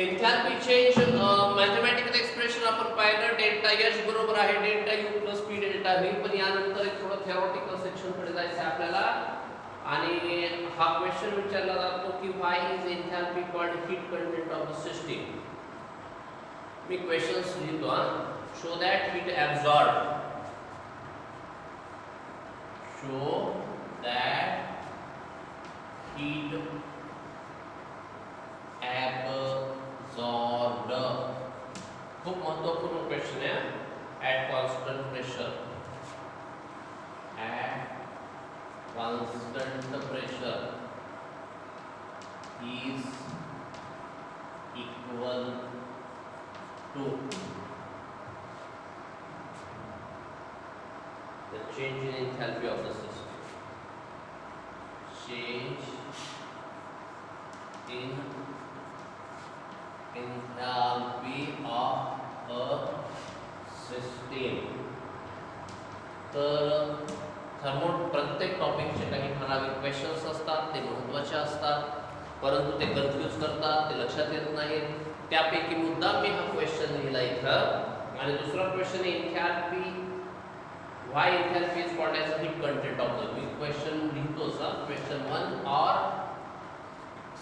एन्थॅल्पी change mathematical expression आपण पाहिलं delta H बरोबर आहे delta U plus P delta V. पण यानंतर एक थोडं थिओरिटिकल सेक्शन कडे जायचं आहे आपल्याला आणि हा क्वेश्चन विचारला जातो की why is enthalpy called heat content of the system. मी क्वेश्चन्स लिहितो हा. Show that heat absorb, show that heat absorbed. खूप महत्वपूर्ण क्वेश्चन है. at constant pressure, at constant pressure is equal to the change in enthalpy of the system. Change in enthalpy of a system. तर प्रत्येक टॉपिकचे काही ठराविक questions असतात, ते महत्त्वाचे असतात, परंतु ते कन्फ्यूज करतात, ते लक्षात येत नाहीत. त्यापैकी मुद्दा मी हा क्वेश्चन लिहिला इथं. आणि दुसरा question enthalpy, why enthalpy is called as heat content of the. मी क्वेश्चन लिहितो सा, क्वेश्चन 1 और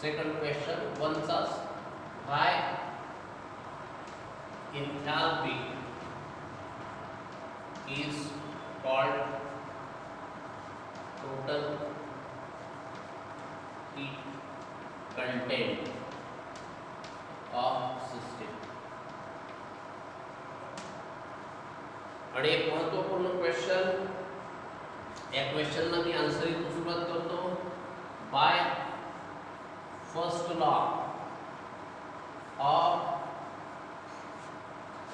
सेकंड क्वेश्चन 1 चा why enthalpy is called total heat content of system. आणि एक महत्वपूर्ण क्वेश्चन, या क्वेश्चनला मी आन्सर इथून सुरुवात करतो. By first law of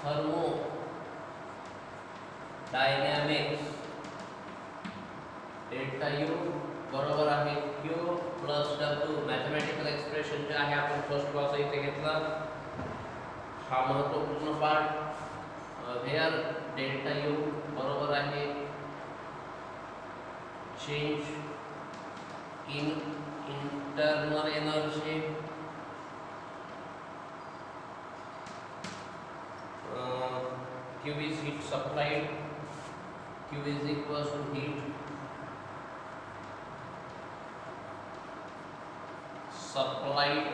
thermodynamics, delta U बरोबर आहे Q plus W. Mathematical expression जे आहे आपण फर्स्ट क्लास इथे घेतला, हा महत्वपूर्ण पार्ट. वेअर डेल्टा यू बरोबर आहे change in internal energy Q is heat supplied, Q is equals to heat supplied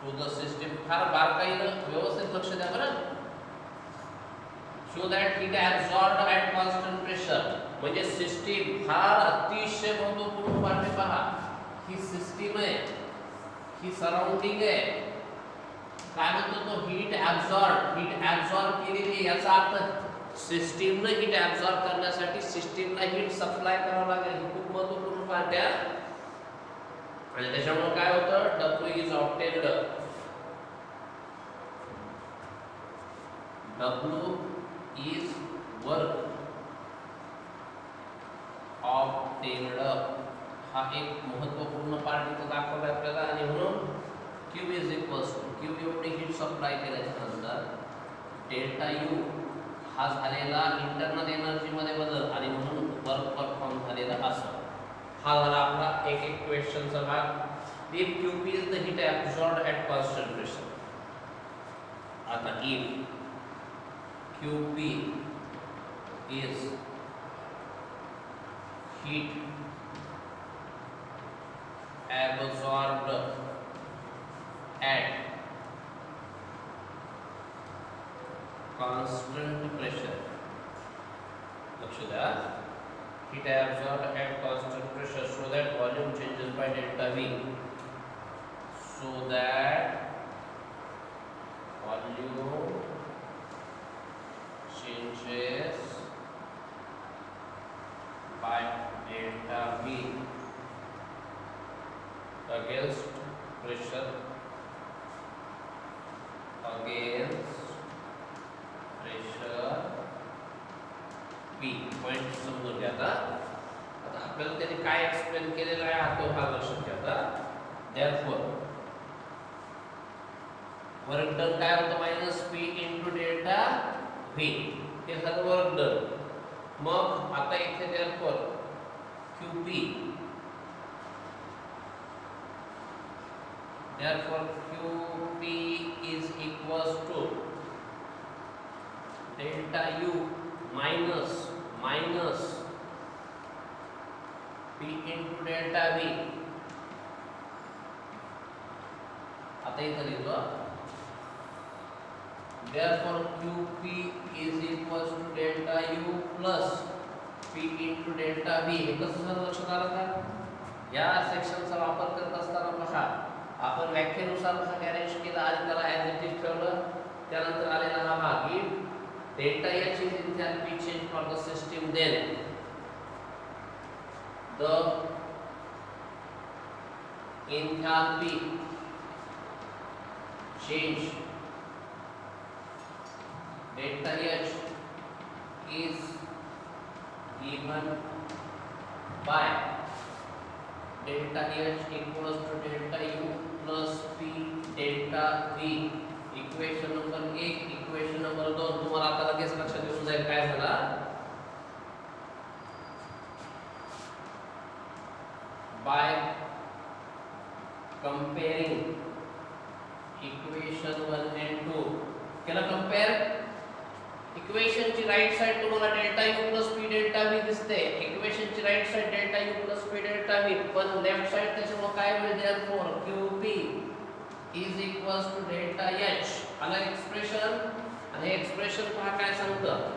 to the system. फार बारकाईनं व्यवस्थित लक्ष द्या बरं. show that heat absorbed at constant pressure. म्हणजे सिस्टीम फार अतिशय महत्वपूर्ण पार्ट आहे. पहा, ही सिस्टीम आहे, ही सराउंडिंग आहे. काय म्हणतो तो? Heat absorb. हीट ॲब्सॉर्ब केलेली, याचा अर्थ सिस्टीमने हीट ॲब्सॉर्ब करण्यासाठी सिस्टीमला हीट सप्लाय करावं लागेल. ही खूप महत्वपूर्ण पार्ट आहे. आणि त्याच्यामुळे काय होतं? W is obtained. W is work obtained. हा एक महत्वपूर्ण पार्ट इथं दाखवला आपल्याला. आणि म्हणून Q is equals to Q एवढी हीट सप्लाय केल्याच्या नंतर डेल्टा यू हा झालेला इंटरनल एनर्जी मध्ये बदल आणि म्हणून वर्क परफॉर्म झालेला असं. हा झाला आपला एक एक क्वेश्चनचा भाग. If QP is the heat absorbed at constant pressure. आता if QP is heat absorbed at constant pressure. लक्ष द्या. Heat absorbed at constant pressure so that volume changes by delta V. So that volume changes by delta V against pressure, against pressure P. Point समजून घ्या. आता आपल्याला त्याने काय explain केलेलं आहे हा तो भाग लक्षात घ्या. therefore वर्क डन काय होतं? Minus P into delta V. हे झालं वर्क डन. मग आता इथे therefore QP, therefore QP delta U minus minus P into delta V. आता इथं लिहितो therefore qp is equals to delta u plus p into delta v. हे कसं झालं लक्षात आलं का? या सेक्शनचा वापर करत असताना पहा आपण व्याख्येनुसार कसं अरेंज केलं आणि त्याला ॲज इट इज ठेवलं. त्यानंतर आलेला हा भाग की delta H is enthalpy change for the system then the enthalpy change delta H is given by delta H equals to delta U plus P delta V. Equation number 1 equation number 2 तुम्हाला आता लगेच लक्षात येऊन जाईल काय झाला. by comparing equation 1 and 2 केला compare. Equation ची राइट साइड तुम्हाला delta U plus P delta V दिसते. इक्वेशन ची right side delta U plus P delta V, पण लेफ्ट साइड त्याच्यामुळे काय होईल therefore QP is equals to delta H. आला एक्सप्रेशन. आणि हे एक्सप्रेशन पहा काय सांगतं.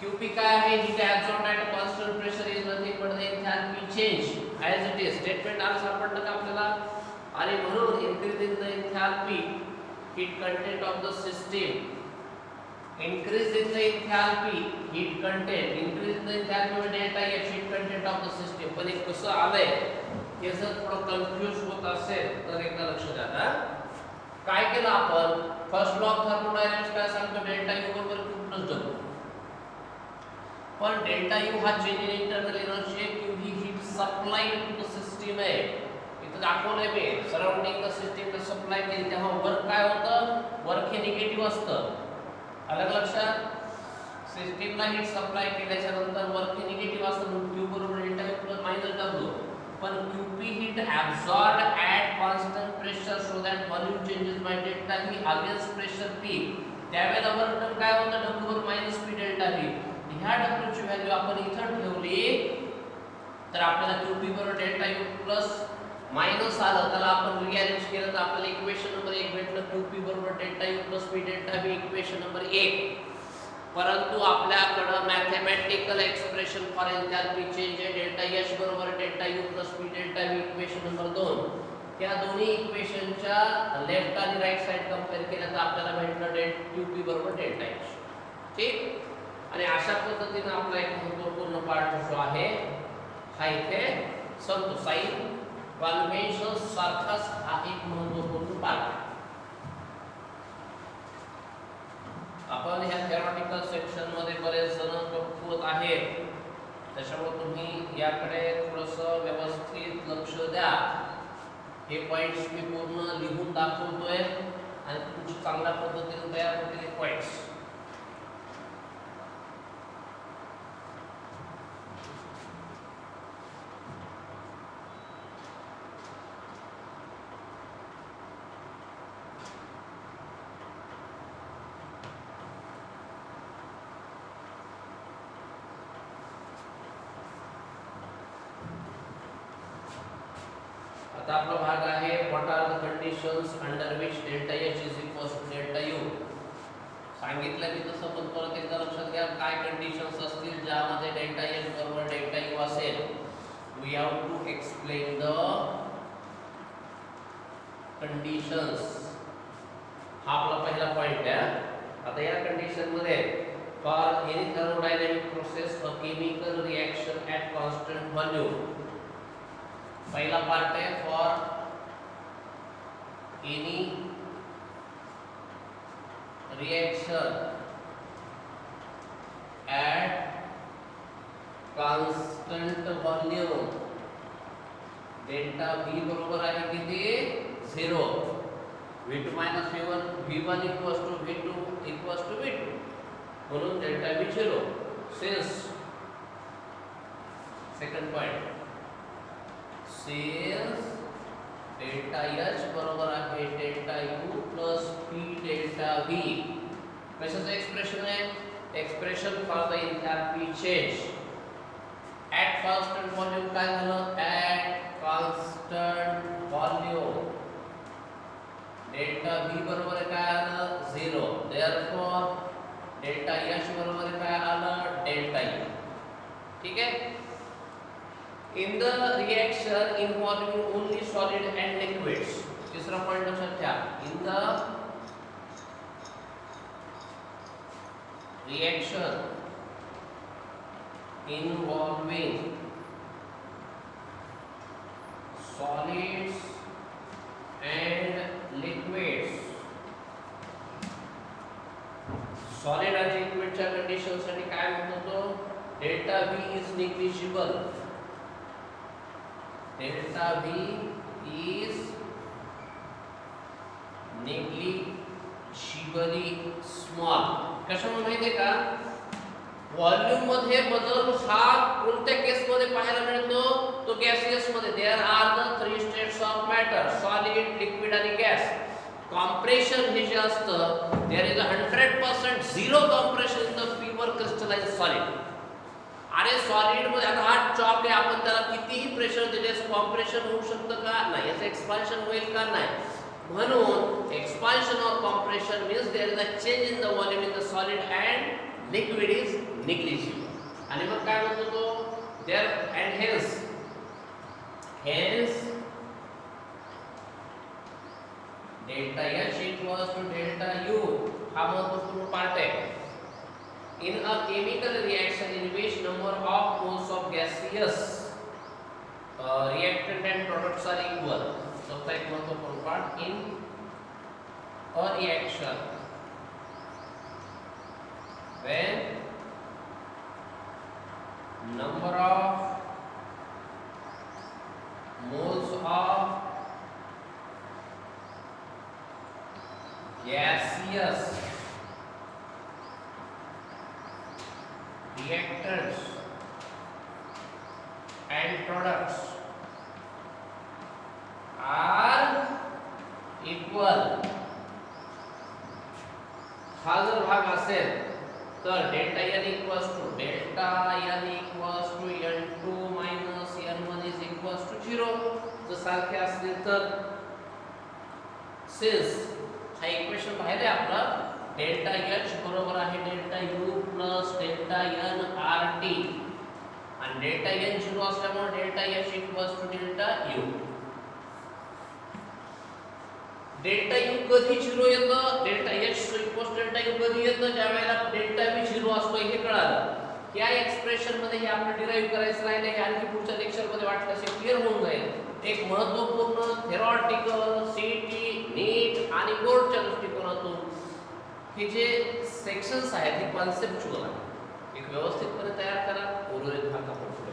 क्यूपी काय आहे? Heat absorbed at constant pressure is nothing but the enthalpy change as it is. Statement आलं सापडलं का आपल्याला? आणि म्हणून increase in the enthalpy heat content of the system, increase in the enthalpy heat content, increase in the enthalpy of delta H heat content of the system. पण हे कसं आलंय हे जर थोडं कन्फ्यूज होत असेल तर एकदा लक्ष द्या. काय केलं आपण? फर्स्ट लॉ ऑफ थर्मोडायनामिक्स काय सांगतो? डेल्टा यू बरोबर क्यू प्लस डब्ल्यू. पण डेल्टा यू हा चेंज इन इंटरनल एनर्जी आहे, क्यू ही heat supply to the system आहे. दाखवलंय मी सराउंडिंग द सिस्टम ला सप्लाय केली तेव्हा वर्क काय होतं? वर्क हे निगेटिव्ह असतं. अलग लक्षात. सिस्टमला हीट सप्लाय केल्याच्या नंतर वर्क हे निगेटिव्ह असतं म्हणून क्यू बरोबर delta U plus minus W. पण QP heat absorbed at constant pressure so that volume changes by delta V against pressure P. त्यावेळेला वर्क डन काय होतं? डब्ल्यू बरोबर मायनस पी डेल्टा व्ही. ह्या W ची व्हॅल्यू आपण इथं ठेवली तर आपल्याला क्यूपी बरोबर डेल्टा यू प्लस माइनस आलं. त्याला आपण रिअरेंज केलं तर आपल्याला इक्वेशन नंबर 1 भेटलं. क्यूपी बरोबर delta U plus P delta V equation number 1. परंतु आपल्याकडं मॅथमॅटिकल एक्सप्रेशन फॉर एन्थॅल्पी चेंज आहे डेल्टा एच बरोबर delta U plus P delta V equation number 2. त्या दोन्ही इक्वेशनच्या लेफ्ट आणि राइट साइड कंपेअर केलं तर आपल्याला भेटलं क्यूपी बरोबर डेल्टा एच. ठीक. आणि अशा पद्धतीने आपला एक महत्त्वपूर्ण पार्ट जो आहे हा इथे संपतो. साइन कन्व्हेन्शन सारखाच हा एक महत्त्वपूर्ण पार्ट आहे. आपण ह्या थेरॉटिकल सेक्शन मध्ये बरेच जण कमकुवत आहेत, त्याच्यामुळे तुम्ही याकडे थोडंसं व्यवस्थित लक्ष द्या. हे पॉइंट्स मी पूर्ण लिहून दाखवतोय आणि तुमची चांगल्या पद्धतीने तयार होतील पॉइंट्स. आता आपला भाग आहे what are the conditions under which delta H is equals to delta U. सांगितलं की तसं पण परत एकदा लक्षात घ्या काय कंडिशन्स असतील ज्यामध्ये डेल्टा एच बरोबर डेल्टा यू असेल. We have to explain the conditions. हा आपला पहिला पॉइंट आहे. आता या कंडिशन मध्ये for any thermodynamic process a chemical reaction at constant volume. पहला पार्ट है for any reaction at constant volume delta V बरोबर आहे किती 0. V2 minus V1 V1 equals to V2 equals to V2 म्हणून delta V 0. Since second point since delta H बरोबर आहे delta U plus P delta V कशाचं expression आहे? Expression for the enthalpy change at constant volume. काय झालं? At constant volume delta V बरोबर आहे काय आलं? 0. देयरफॉर डेल्टा H बरोबर आहे काय आलं? Delta E. ठीक आहे. In the reaction involving only solid and liquids. तिसरा पॉइंट लक्षात ठेवा. In the reaction involving solids and liquids. Solid आणि लिक्विडच्या कंडिशनसाठी काय म्हणतो तो? Delta V is negligible. Delta V is negligibly small. कशामुळे माहिती आहे का? व्हॉल्यूम मध्ये बदल हा कोणत्या केस मध्ये पाहायला मिळतो? तो गॅसियस मध्ये. There are the 3 states of matter, solid, liquid आणि गॅस. कॉम्प्रेशन हे जे असतं, there is 100% zero compression in the pure crystallize solid. अरे सॉलिड मध्ये आता हा चॉक आहे, आपण त्याला कितीही प्रेशर दिले कॉम्प्रेशन होऊ शकतं का? नाही. याचं एक्सपान्शन होईल का? नाही. म्हणून expansion or compression means there is a change in the volume in the solid and liquid is negligible. आणि मग काय म्हणतो तो? there and hence delta H equals to delta U. हा महत्वपूर्ण पार्ट आहे. in a chemical reaction in which number of moles of gaseous reactant and products are equal. चौथा एक महत्वपूर्ण part. in a reaction when number of moles of gaseous reactants and products are equal. हा जर भाग असेल तर delta n equals to delta n equals to n2 minus n1 is equals to 0. जर सारखे असले तर सिन्स हा इक्वेशन पाहिले आपला डेल्टा h बरोबर आहे delta u plus delta n RT आणि डेल्टा n 0 असल्यामुळे delta h equals to delta u. Delta U कधी 0 येतं? Delta H equals delta U कधी येतं? ज्यावेळेला डेल्टा V 0 असतो. हे कळालं. या एक्सप्रेशन मध्ये हे आपण डिराइव्ह करायचं राहिले. हे आणखी पुढच्या लेक्चर मध्ये वाटल्यास क्लिअर होऊन जाईल. एक महत्त्वपूर्ण थेरॉटिकल सीटी नीट आणि बोर्डच्या दृष्टिकोनातून हे जे सेक्शन्स आहेत हे कॉन्सेप्च्युअल आहेत. एक व्यवस्थितपणे तयार करा. उर्वरित भाग आपण पुढे